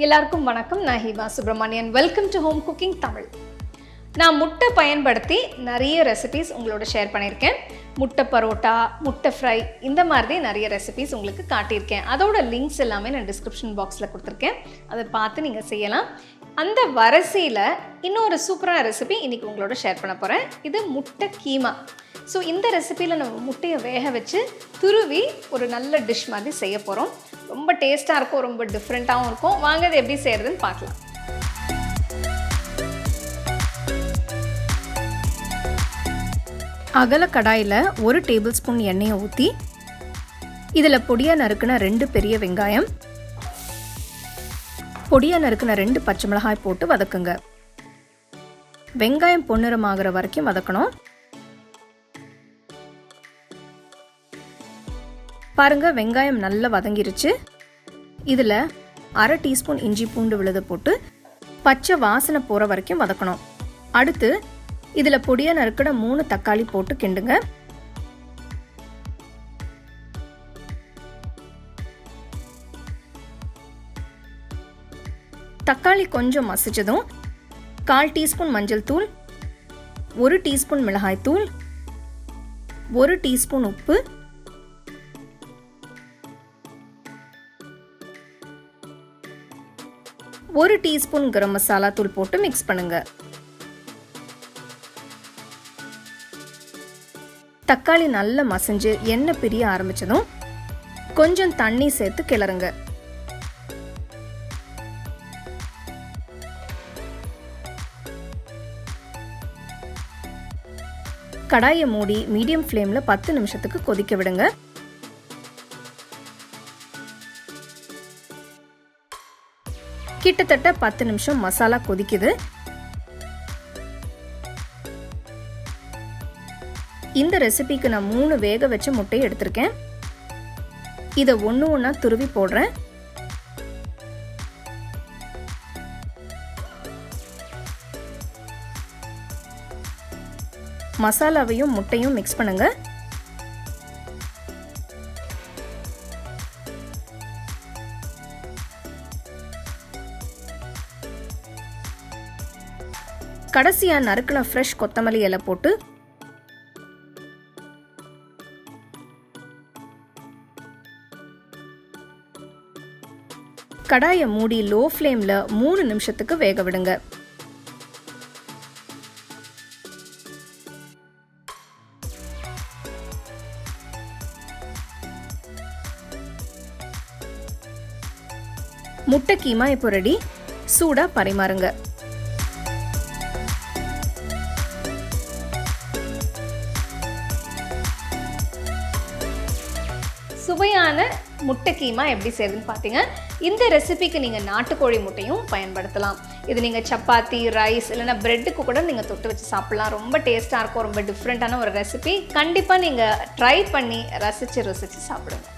எல்லாருக்கும் வணக்கம். நான் Hima Subramanian. Welcome to home cooking Tamil. நான் முட்டை பயன்படுத்தி நிறைய ரெசிபீஸ் உங்களோட ஷேர் பண்ணியிருக்கேன். முட்டை பரோட்டா, முட்டை ஃப்ரை, இந்த மாதிரி நிறைய ரெசிபீஸ் உங்களுக்கு காட்டியிருக்கேன். அதோட லிங்க்ஸ் எல்லாமே நான் டிஸ்கிரிப்ஷன் பாக்ஸில் கொடுத்துருக்கேன். அதை பார்த்து நீங்கள் செய்யலாம். அந்த வரிசையில் இன்னொரு சூப்பரான ரெசிபி இன்றைக்கி உங்களோட ஷேர் பண்ண போகிறேன். இது முட்டை கீமா. ஸோ இந்த ரெசிப்பியில் நம்ம முட்டையை வேக வச்சு துருவி ஒரு நல்ல டிஷ் மாதிரி செய்ய போகிறோம். ரொம்ப டேஸ்ட்டாக இருக்கும், ரொம்ப டிஃப்ரெண்ட்டாகவும் இருக்கும். வாங்க இது எப்படி செய்கிறதுன்னு பார்க்கலாம். அகல கடாயில் 1 டேபிள் ஸ்பூன் எண்ணெயை ஊற்றி இதில் பொடியாக நறுக்கின 2 பெரிய வெங்காயம், பொடியாக நறுக்கின 2 பச்சை மிளகாய் போட்டு வதக்குங்க. வெங்காயம் பொன்னிறமாகிற வரைக்கும் வதக்கணும். பாருங்க, வெங்காயம் நல்லா வதங்கிருச்சு. இதில் 1/2 டீஸ்பூன் இஞ்சி பூண்டு விழுதை போட்டு பச்சை வாசனை போகிற வரைக்கும் வதக்கணும். அடுத்து இதில் பொடியாக நறுக்கிற 3 தக்காளி போட்டு கிண்டுங்க. தக்காளி கொஞ்சம் மசிச்சதும் 1/4 டீஸ்பூன் மஞ்சள் தூள், 1 டீஸ்பூன் மிளகாய் தூள், 1 டீஸ்பூன் உப்பு, 1 டீஸ்பூன் கரம் மசாலா தூள் போட்டு மிக்ஸ் பண்ணுங்க. தக்காளி நல்லா மசிஞ்சு எண்ணெய் பிரிய ஆரம்பிச்சதும் கொஞ்சம் தண்ணி சேர்த்து கிளறுங்க. கடாயை மூடி மீடியம் ஃப்ளேம்ல 10 நிமிஷத்துக்கு கொதிக்க விடுங்க. கிட்டத்தட்ட 10 நிமிஷம் மசாலா கொதிக்குது. இந்த ரெசிபிக்கு நான் 3 வேக வச்ச முட்டையை எடுத்திருக்கேன். இதை ஒன்று ஒன்றா துருவி போடுறேன். மசாலாவையும் முட்டையும் மிக்ஸ் பண்ணுங்க. கடைசியா நறுக்கின ஃப்ரெஷ் கொத்தமல்லி இலை போட்டு கடாயை மூடி லோ ஃப்ளேம்ல 3 நிமிஷத்துக்கு வேக விடுங்க. முட்டை கீமா இப்போ ரெடி. சூடா பரிமாறுங்க. சுவையான முட்டை கீமா எப்படி செய்யுதுன்னு பார்த்தீங்க. இந்த ரெசிபிக்கு நீங்கள் நாட்டுக்கோழி முட்டையும் பயன்படுத்தலாம். இது நீங்கள் சப்பாத்தி, ரைஸ் இல்லைனா பிரெட்டுக்கு கூட நீங்கள் தொட்டு வச்சு சாப்பிட்லாம். ரொம்ப டேஸ்ட்டாக இருக்கும். ரொம்ப டிஃப்ரெண்ட்டான ஒரு ரெசிபி. கண்டிப்பாக நீங்கள் ட்ரை பண்ணி ரசித்து சாப்பிடுங்க.